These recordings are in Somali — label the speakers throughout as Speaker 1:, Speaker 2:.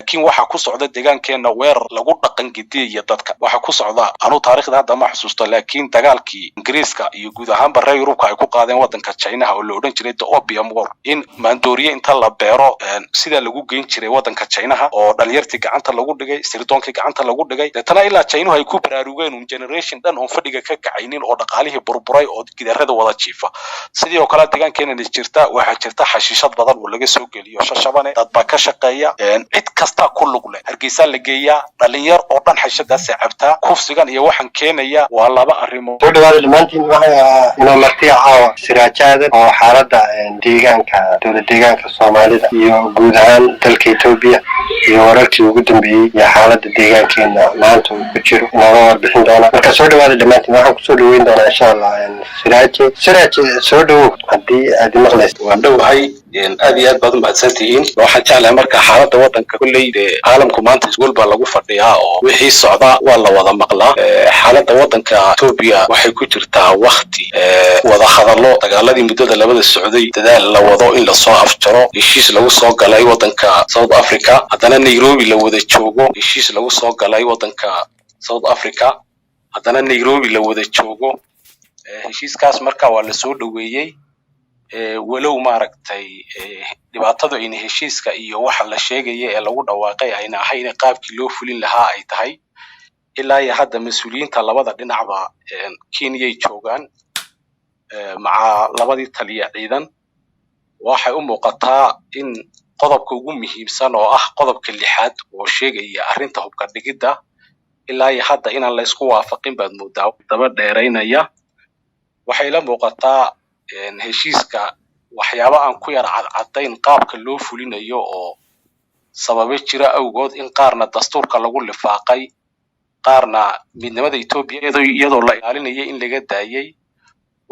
Speaker 1: لكن waxa ku socda deegaankeena weer lagu dhaqan gidiyo dadka waxa ku socda anu taariikhda hadda ma xasuusto laakiin dagaalkii Ingiriiska iyo guud ahaan baray Yurubka ay ku qaadeen wadanka China oo la oran jiray the Opium War in maandooriye inta la beero sida lagu geyn jiray wadanka China oo dhalinyartii gacanta lagu dhigay sirdoonka gacanta lagu dhigay tan ilaa China ay ku baraarugeen generation dhan oo fadhiga ka kacaynin oo dhaqaalihii burburay oo gidarada wada jiifa sidii oo kala deegaankeena jirta waxa jirta xashiishad badan oo laga soo geliyo shashabane dad ba ka shaqeeya cid kasta ku lug leh hargeysa la geeyaa dhalinyar oo dhan xashadaas cabta kufsigan iyo waxan keenaya waa laba arrimo
Speaker 2: soo dhawaad dhamaantiin waxa inoo martiya caawa siraajada oo xaaladda deegaanka dowladda deegaanka Soomaalida iyo guud ahaan dalka Itoobiya iyo wararkii ugu dambeeyay iyo xaaladda deegaankeena maanta uu ku jiro inoo warbixin doona marka soo dhawaad dhamaantiin waxaan ku soo dhaweyn doonaa insha Allah siraaje soo dhawow haddii aad maqlaysid
Speaker 1: waan dhawahay aad iyo aad baad u mahadsantihiin waxaan jeclahay marka xaaladda wadanka kulleeyda caalamku maanta isgool baa lagu fadhiyaa oo wixii socda waa la wada maqlaa xaaladda wadanka Itoobiya waxay ku jirtaa waqti wada hadallo dagaaladii muddada labada socday dadaal la wado in la soo afjaro heshiis lagu soo galay wadanka South Africa haddana Nairobi la wada joogo heshiis lagu soo galay wadanka South Africa haddana Nairobi la wada joogo heshiiskaas marka waa la soo dhaweeyay walow maaragtay dhibaatada in heshiiska iyo waxa la sheegay ee lagu dhawaaqay ayna ahayn qaabkii loo fulin lahaa ay tahay ilaa iyo hadda mas'uuliyiinta labada dhinacba Kenya joogan maca labadii taliya ciidan waxay u muuqataa in qodobka ugu muhiimsan oo ah qodobka lixaad oo sheegaya arrinta hubka dhigida ilaa iyo hadda inaan la isku waafaqin baad moodaa daba dheeraynaya waxay la muuqataa heshiiska waxyaabo aan ku yar caddayn qaabka loo fulinayo oo sababay jira awgood in qaarna dastuurka lagu lifaaqay qaarna midnimada Itoobiya iyadoo la ilaalinayo in laga daayay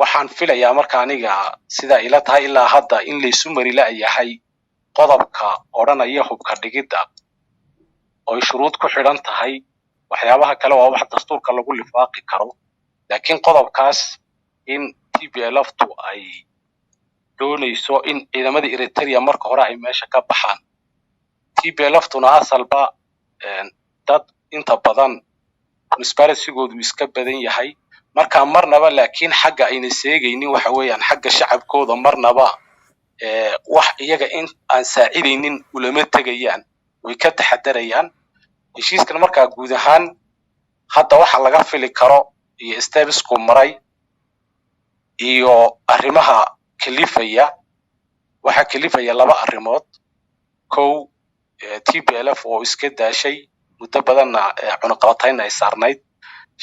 Speaker 1: waxaan filayaa marka aniga sida ila tahay ilaa hadda in la isu mari la yahay qodobka oranaya hubka dhigida oo shuruud ku xidhan tahay waxyaabaha kale waa wax dastuurka lagu lifaaqi karo laakiin qodobkaas in TPLF-tu ay doonayso in ciidamada Eritrea marka hore ay meesha ka baxaan TPLF-tuna asalba dad inta badan conspiracy-goodu iska badan yahay marka marnaba laakiin xagga ayna seegaynin waxa weeyaan xagga shacabkooda marnaba wax iyaga in aan saacidaynin ulama tagayaan way ka taxadarayaan heshiiskan marka guud ahaan hadda waxa laga fili karo iyo steps-ku maray iyo arrimaha kalifaya waxa kalifaya laba arrimood kow TPLF oo iska daashay muddo badanna cunaqabatayn ay saarnayd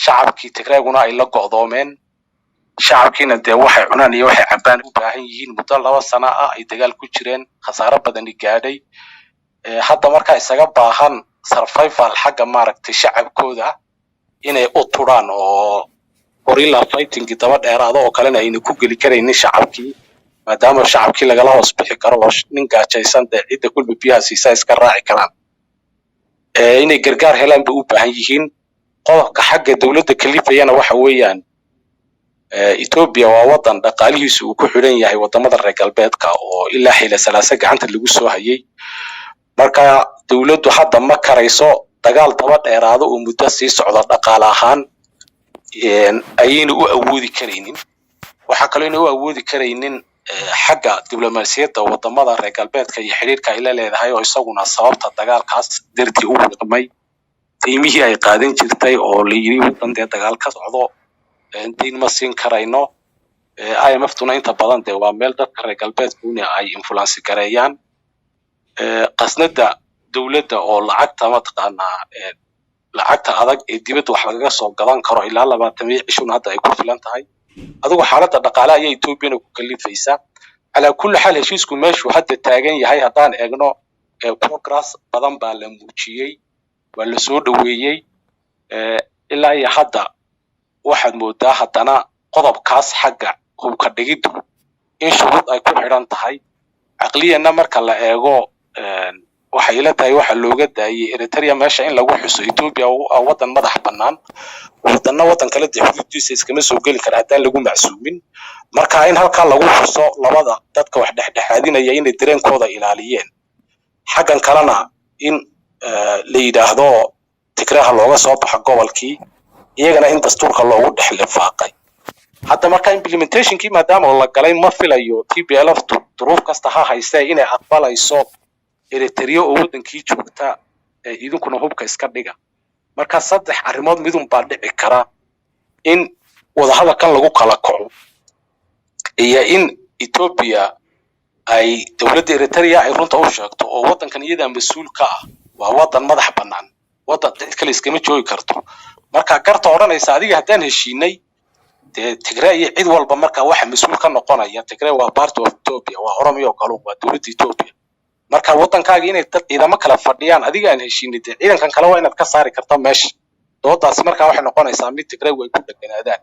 Speaker 1: shacabkii Tigreeguna ay la go'doomeen shacabkiina dee waxay cunaan iyo waxay cabaan u baahan yihiin muddo 2 sano ah ay dagaal ku jireen khasaaro badan gaadhay hadda marka isaga baahan survival xagga maaragtay shacabkooda inay u turaan oo gorilla fighting daba dheeraado oo kalena ayna ku gali kareynin shacabkii maadaama shacabkii lagala hoos bixi karo nin gaajaysan ciidda kulba biyaha siisa iska raaci karaan inay gargaar helaan bay u baahan yihiin qodobka xagga dawladda kalifayana waxa weeyaan Ethiopia waa wadan dhaqaalihiisu uu ku xiran yahay wadamada reer galbeedka oo ilaa xilli salaasa gacanta lagu soo hayay marka dawladdu hadda ma karayso dagaal daba dheeraado oo muddo sii socda dhaqaale ahaan ayayna u awoodi kareynin waxa kale inuu awoodi kareynin xagga diblomaasiyadda wadamada reer galbeedka iyo xiriirka ay la leedahay oo isaguna sababta dagaalkaas dartii u dhaqmay qiimihii ay qaadan jirtay oo la yiri wadan dagaal ka socdo diin ma siin karayno IMF-tuna inta badan waa meel dadka reer galbeedkuna ay influence gareeyaan qasnada dawladda oo lacagta mataqaanaa lacagta adag ee dibadda wax laga soo gadan karo ilaa 20 cishun hadda ay ku filan tahay adigu xaaladda dhaqaalaha ay Ethiopia ku kalifaysa ala kulli xal heshiisku meeshu hadda taagan yahay haddaan eegno progress badan baa la muujiyay waa la soo dhaweeyay ilaa iyo hadda waxaad moodaa haddana qodobkaas xagga hubka dhigiddu in shuruud ay ku xidhan tahay aqliyana marka la eego waxay ila tahay waxa looga daayay Eritrea meesha in lagu xuso Ethiopia oo wadan madax banaan wadan kale xuduudiisa iskama soo gali kara haddaan lagu macsuumin marka in halka lagu xuso labada dadka wax dhexdhexaadinaya in dareenkooda ilaaliyeen xaggan kalena in la yidhaahdo tigraha looga soo baxa gobolkii iyagana in dastuurka loogu dhex lifaaqay hadda marka implementationkii maadaama la galay ma filayo TPLF duruuf kasta ha haystee inay aqbalayso Eritrea oo wadankii joogta idinkuna hubka iska dhiga marka saddex arrimood midun baa dhici kara in wadahadalkan lagu kala kaco iyo in Ethiopia ay dawladda Eritrea ay runta u sheegto oo wadankan iyada mas'uul ka ah waa wadan madax bannaan wadan cid kale iskama joogi karto marka garta oranaysa adiga hadaan heshiinay Tigray cid walba marka waxa mas'uul ka noqonaya Tigray waa part of Ethiopia waa Oromia oo kale waa dawladda Ethiopia marka wadankaaga inay dad ciidamo kala fadhiyaan adiga aan heshiinay ciidankan kale waa inaad ka saari kartaa meesha doodaas marka waxay noqonaysaa mid Tigray way ku dhaganaadaan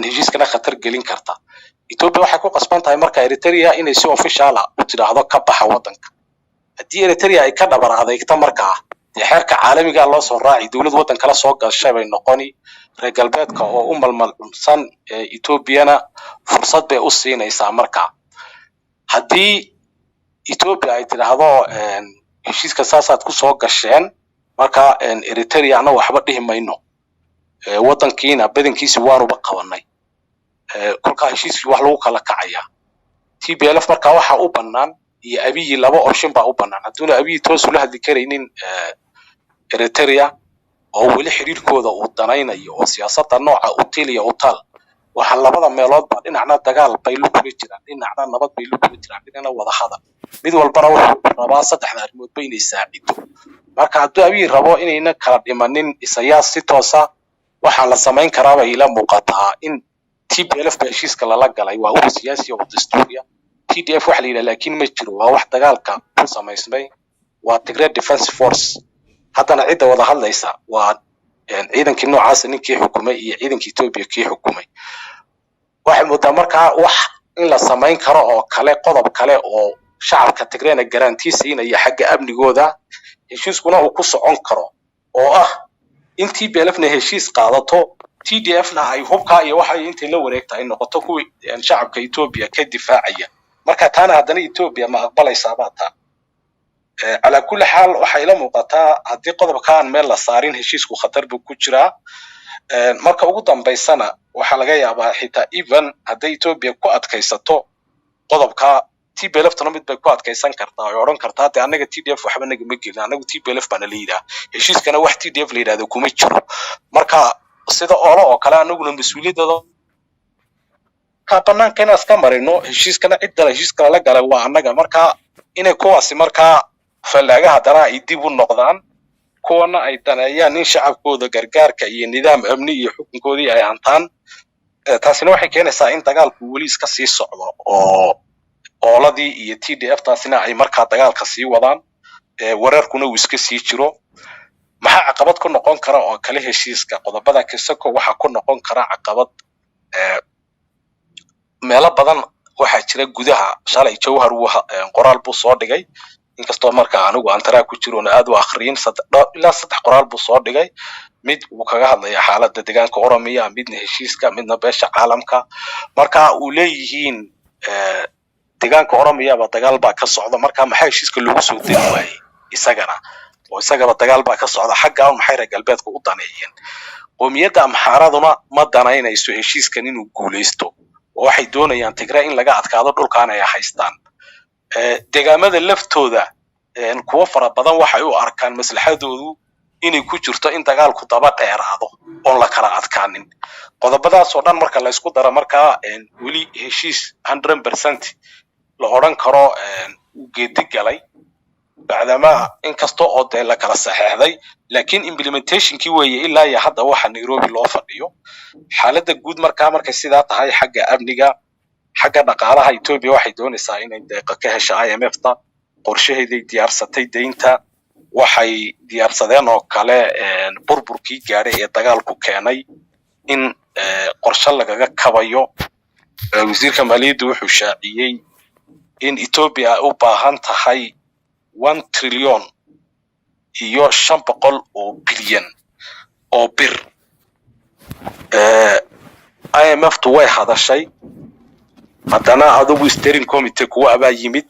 Speaker 1: heshiiskana khatar gelin karta Ethiopia waxay ku qasban tahay marka Eritrea inay si official ah u tiraahdo ka baxa wadanka haddii Eritrea ay ka dhabar adeegto markaa xeerka caalamiga loo soo raacay dawlad wadan kala soo gashay bay noqoni reer galbeedka oo u malmalsan Ethiopiana fursad bay u siinaysaa markaa haddii Ethiopia ay tiraahdo heshiiska saasaad ku soo gasheen marka Eritrea ana waxba dhihi mayno wadankiina badankiisa waanuba qabanay kulka heshiiskii wax lagu kala kacaya TPLF marka waxa u bannaan iyo abiyi laba option baa u bannaan hadduna abiyi toos u la hadli karaynin Eritrea oo wali xiriirkooda uu danaynayo oo siyaasadda nooca u tiliya u tal waxa labada meelood ba dhinacna dagaal bay lu kula jiraan dhinacna nabad bay lu kula jiraan dhinacna wada hadal mid walbana wuxuu rabaa saddexda arrimood bay inay saacido marka hadduu abiyi rabo inayna kala dhimanin isayaas si toosa waxa la samayn karaa bay ila muuqataa in TPLF heshiiska lala galay waa uu siyaasi oo dastuuriya TDF waxa la yiraahdaa laakiin ma jiro waa wax dagaalka ku samaysmay waa Tigray Defense Force haddana cid wada hadlaysa waa ciidankii noocaas ninkii xukumay iyo ciidankii Ethiopia kii xukumay waxa muuqda markaa wax in la samayn karo oo kale qodob kale oo shacabka Tigrayna garantii siinaya xagga amnigooda heshiiskuna uu ku socon karo oo ah in TPLF-na heshiis qaadato TDF-na ay hubka iyo waxa inta la wareegtay noqoto kuwii shacabka Ethiopia ka difaacaya marka taana haddana Ethiopia ma aqbalaysaa baata على كل حال waxay la muuqataa hadii qodobkaan meel la saarin heshiisku khatar buu ku jiraa marka ugu dambeysana waxa laga yaabaa xitaa even haday Ethiopia ku adkaysato qodobka TPLF-tana mid bay ku adkaysan kartaa oo oran kartaa hadii anaga TDF waxba naga ma gelin anagu TPLF bana leeyahay heshiiskana wax TDF leeyahay kuma jiro marka sida oo kale anaguna mas'uuliyadda ka banaanka iska marino heshiiskana cidda heshiiska la galay waa anaga marka inay kuwaasi marka falaaga hadana ay dib u noqdaan kuwana ay danayaan in shacabkooda gargaarka iyo nidaam amni iyo xukunkoodii ay hantaan taasina waxay keenaysaa in dagaalku wali iska sii socdo oo ooladii iyo TDF taasina ay marka dagaalka sii wadaan wararkuna uu iska sii jiro maxaa caqabad ku noqon kara oo kale heshiiska qodobada kasako waxa ku noqon kara caqabad meelo badan waxa jira gudaha shalay jawhar qoraal buu soo dhigay inkastoo marka anigu aan taraa ku jiro aad u akhriin ilaa saddex qoraal buu soo dhigay mid uu kaga hadlaya xaaladda deegaanka Oromia midna heshiiska midna beesha caalamka marka uu leeyihiin deegaanka Oromia ba dagaal baa ka socda marka maxay heshiiska lagu soo diri waayay isagana oo isagaba dagaal baa ka socda xagga maxay reer galbeedka u daneeyeen qoomiyadda amxaaraduna ma danaynayso heshiiskan inuu guuleysto waxay doonayaan Tigray in laga adkaado dhulkaan ay haystaan deegaamada laftooda kuwa fara badan waxay u arkaan maslaxadoodu inay ku jirto in dagaalku daba dheeraado oo la kala adkaanin qodobadaas oo dhan marka la isku daro marka wali heshiis 100% la oran karo geedi galay bacdama in kasto oo la kala saxeexday laakiin implementationkii weeye ilaa iyo hadda waxa Nairobi loo fadhiyo xaaladda guud marka sidaa tahay xagga amniga xagga dhaqaalaha Ethiopia waxay doonaysaa inay deeqa ka hesho IMF-ta qorshaheeday diyaarsatay deynta waxay diyaarsadeen oo kale burburkii gaaray ee dagaalku keenay in qorshe lagaga kabayo wasiirka maaliyadda wuxuu shaaciyay in Ethiopia u baahan tahay 1 trillion iyo 500 oo bilyan oo bir IMF-tu way hadashay haddana adigu steering committee kuwa abaa yimid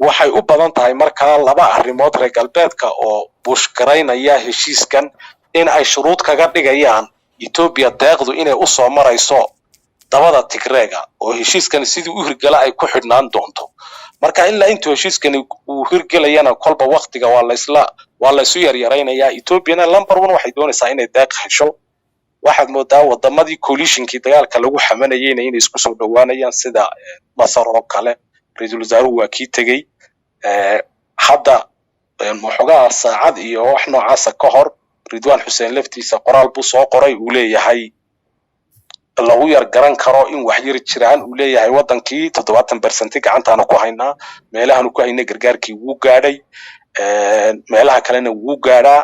Speaker 1: waxay u badan tahay markaa laba arrimood reer galbeedka oo bushgaraynaya heshiiskan in ay shuruud kaga dhigayaan Ethiopia deeqdu inay u soo marayso dabada Tigreega oo heshiiskan sidii u hirgala ay ku xidhnaan doonto marka ilaa intuu heshiiskan uu hirgalayana kolba waqtiga waa la isu yaryaraynayaa Ethiopiana number 1 waxay doonaysaa inay deeq hesho waxaad moodaa wadamadii coalitionkii dagaalka lagu xamanayeen inay isku soo dhawaanayaan sida Masar oo kale ra'iisul wasaaruhu waa kii tagay hadda waxoogaa saacad iyo wax noocaas ka hor Ridwan Hussein laftiisa qoraal buu soo qoray uu leeyahay lagu yar garan karo in wax yar jiraan uu leeyahay wadankii 70% gacantaana ku haynaa meelahan ku haynaa gargaarkii wuu gaadhay meelaha kalena wuu gaadhaa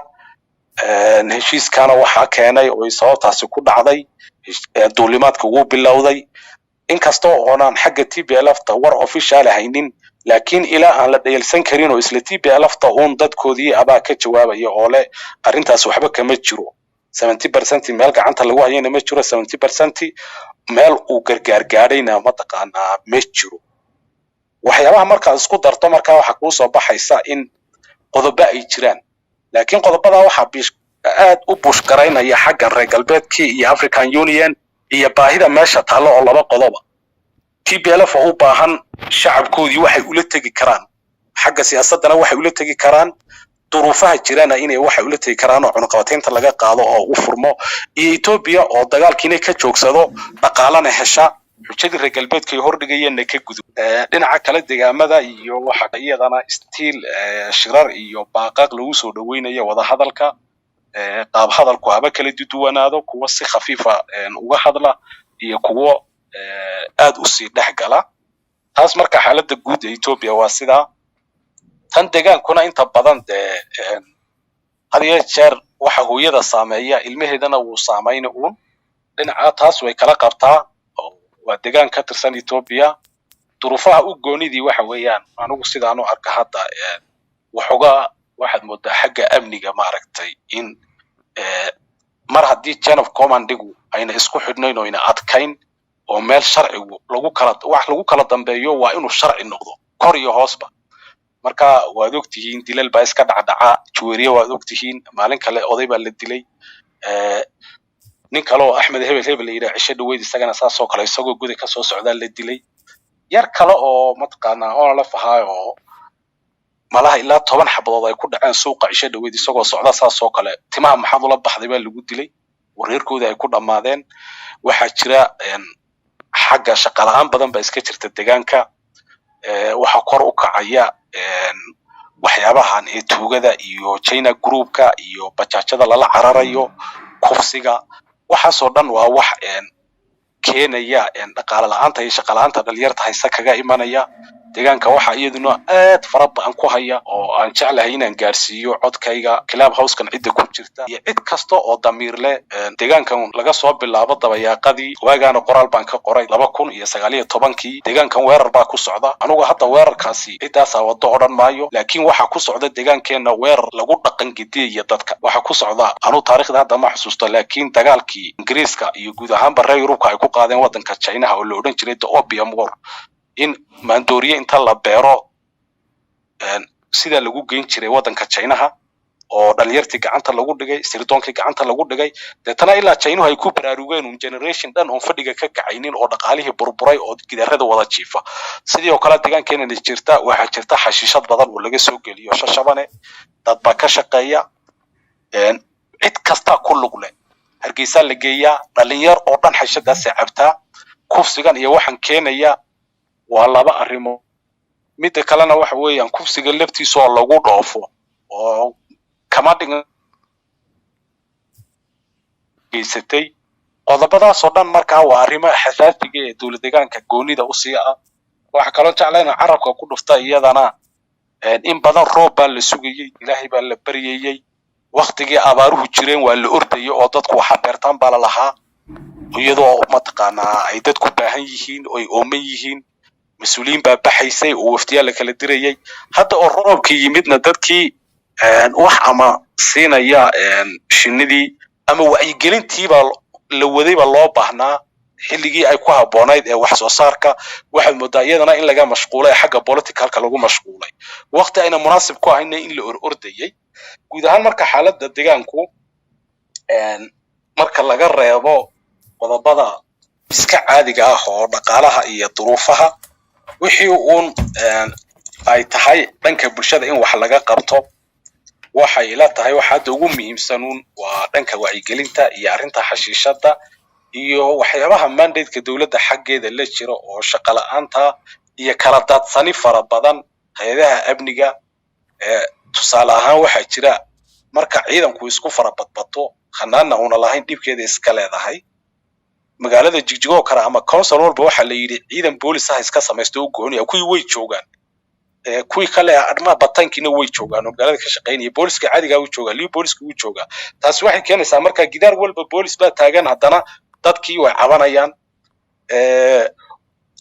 Speaker 1: heshiiskana waxa keenay oo sababtaasi ku dhacday duulimaadka wuu bilowday inkastoo oonan xagga TPLF war official haynin laakiin ilaa aan la dheelsan karin oo isla TPLF uun dadkoodii abaa ka jawaabaya oo leh arintaas waxba kama jiro 70% meel gacanta lagu hayana ma jiro 70% meel uu gargaar gaadhayna ma taqaanaa ma jiro waxyaabaha marka isku darto marka waxa ku soo baxaysa in qodobo ay jiraan laakiin qodobada waxa aad u bushgaraynaya xagga reer galbeedkii iyo African Union iyo baahida meesha taalo oo laba qodob TPLF oo u baahan shacabkoodii waxay ula tagi karaan xagga siyaasadana waxay ula tagi karaan duruufaha jirana inay waxay ula tagi karaan oo cunaqabataynta laga qaado oo u furmo iyo Ethiopia oo dagaalkiina ka joogsado dhaqaalana hesha xujadii reer galbeedka hor dhigayeen ka gudub dhinaca kale deegaamada iyo waxa iyadana stiil shirar iyo baaqaq lagu soo dhaweynayo wada hadalka qaab hadalku haba kala duwanaado kuwa si khafiifa uga hadla iyo kuwa aad u sii dhaxgala taas marka xaaladda guud ee Ethiopia waa sida tan deegaankuna inta badan hadiya jeer waxa hooyada saameeya ilmaheedana uu saameeyna uun dhinaca taas way kala qabtaa waa deegaan ka tirsan Ethiopia duruufaha u goonidii waxa weeyaan anigu sidaan u arka hadda waxaad moodaa xagga amniga maaragtay in mar haddii chain of commandigu ayna isku xidhnayn oo ayna adkayn oo meel sharcigu lagu kala dambeeyo waa inuu sharci noqdo kor iyo hoosba marka waad ogtihiin dilal baa iska dhacdhaca juweeriye waad ogtihiin maalin kale oday baa la dilay nin kale oo Axmed Hebel yiraahdo cisho dhaweyd isagana saasoo kale isagoo guday ka soo socda la dilay yar kale oo mataqaanaa oo la fahaayo malaha ilaa 10 xabadood ay ku dhaceen suuqa cisho dhaweyd isagoo socda saasoo kale timaha maxad ula baxday baa lagu dilay wareerkooda ay ku dhamaadeen waxa jira xagga shaqo la'aan badan baa iska jirta deegaanka waxa kor u kacaya waxyaabahan ee tuugada iyo China groupka iyo bajaajada lala cararayo kufsiga waxaasoo dhan waa wax keenaya dhaqaale la'aanta iyo shaqo la'aanta dhalinyarta haysa kaga imanaya deegaanka waxa iyaduna aad farabadan ku haya oo aan jeclahay inaan gaarsiiyo codkayga club house-kan cid ku jirta iyo cid kasta oo damiir leh deegaankan laga soo bilaabo dabayaaqadii waagaana qoraal baan ka qoray 2019kii deegaankan weerar baa ku socda anigu hadda weerarkaasi cidaas wado odhan maayo laakiin waxa ku socda deegaankeena weerar lagu dhaqan gidiyo dadka waxa ku socda anu taariikhda hadda ma xasuusto laakiin dagaalkii Ingiriiska iyo guud ahaan barre Yurubka ay ku qaadeen wadanka China oo la oran jiray Opium War in maandooriye inta la beero sida lagu geyn jiray wadanka China oo dhalinyartii gacanta lagu dhigay sirdoonka gacanta lagu dhigay deetana ilaa China ay ku baraarugeen generation dhan oo fadhiga ka kacaynin oo dhaqaalihii burburay oo gidaarada wada jiifa sidoo kale deegaankeena jirta waxa jirta xashiishad badan oo laga soo geliyo shashabane dad ba ka shaqeeya cid kasta ku lug leh Hargeysa la geeyaa dhalinyar oo dhan xashadaas cabta kufsigan iyo waxan keenaya waa laba arrimo mid kalena waxa weeyaan kufsiga laftiisa oo lagu dhoofo oo kama dhigan geysatay qodobadaas oo dhan markaa waa arrimo xasaasiga ee dawlad deegaanka goonida u sii ah waxa kale oo jeclayna carabka ku dhufta iyadana in badan roob baa la sugayay ilaahay baa la bariyay waqtigii abaaruhu jireen waa la ordayay oo dadku waxa beertaan baa la lahaa iyadoo mataqaanaa ay dadku baahan yihiin oo ay ooman yihiin مسؤولين بحيسي وفتيال كلا دريي حتى الرب كي يمدنا دتكي wax ama siinaya shinidii ama wacyi gelintii baa la waday baa loo baahnaa xilligii ay ku habboonayd ee wax soo saarka waxaad moodaa iyadana in laga mashquulay xagga politicalka lagu mashquulay waqti ayna munaasib ku ahayn in la ordayay guud ahaan marka xaaladda deegaanku marka laga reebo qodobada iska caadiga ah oo dhaqaalaha iyo duruufaha wixii uun ay tahay dhanka bulshada in wax laga qabto waxay ila tahay waxa hadda ugu muhiimsan waa dhanka wacyigelinta iyo arrinta xashiishada iyo waxyaabaha mandate-ka dawladda xaggeeda la jiro oo shaqo la'aanta iyo kala daadsani fara badan hay'adaha amniga tusaale ahaan waxaa jira marka ciidanku isku fara badbato khanaana una lahayn dhibkeeda iska leedahay magaalada Jigjigo kara ama council walba waxa la yiri ciidan boolis ah iska samaysto u gooniya kuwii way joogaan kuwii kale adma batankina way joogaan magaalada ka shaqeynaya booliska caadiga uu joogaa lii booliska uu joogaa taas waxay keenaysaa marka gidaar walba boolis baa taagan haddana dadkii way cabanayaan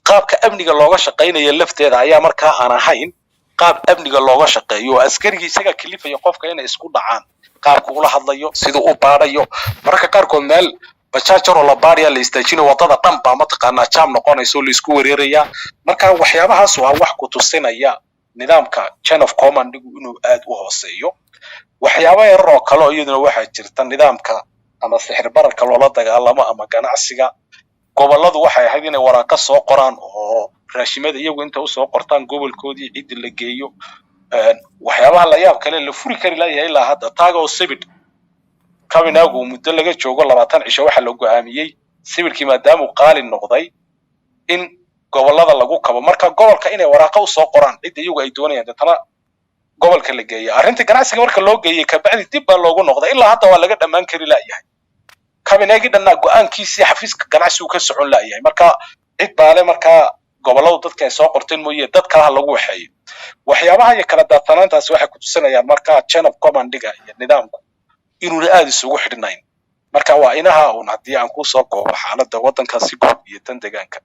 Speaker 1: qaabka amniga looga shaqeynayo lafteeda ayaa marka aan ahayn qaab amniga looga shaqeeyo askariga isaga kalifayo qofka inay isku dhacaan qaabku ula hadlayo sidoo uu baarayo marka qaarkood meel bajaajaro la baariya la istaajino wadada dhan baa mataqaanaa jaam noqonayso la isku weeraraya marka waxyaabahaas waa wax ku tusinaya nidaamka chain of command inuu aad u hooseeyo waxyaabo yar oo kale iyaduna waxa jirta nidaamka ama sixir bararka loola dagaalamo ama ganacsiga goboladu waxay ahayd inay waraaqo soo qoraan oo raashimada iyagu inta u soo qortaan gobolkoodii cid la geeyo waxyaabaha la yaab kale la furi kari lahayd ilaa hadda taago sibid kabinaagu muddo laga joogo 20 cisho waxa la go'aamiyay sibidkii maadaama uu qaali noqday in gobolada lagu kabo marka gobolka inay waraaqo u soo qoraan cid iyagu ay doonayaan dadana gobolka la geeyo arrinta ganacsiga marka loo geeyay ka bacdi dib baa loogu noqday ilaa hadda waa laga dhamaan kari laayahay kabinaagi dhanna go'aankiisii xafiiska ganacsigu ka socon laayahay marka cid baale marka goboladu dadka ay soo qorteen mooyee dad kale lagu waxeeyo waxyaabaha ay kala daadsanaantaas waxay ku tusinayaan marka chain of command-ga iyo nidaamku inuu aad isugu xidhnayn marka waa inaha uu hadii aan ku soo koobo xaaladda waddanka si guud iyo tan deegaanka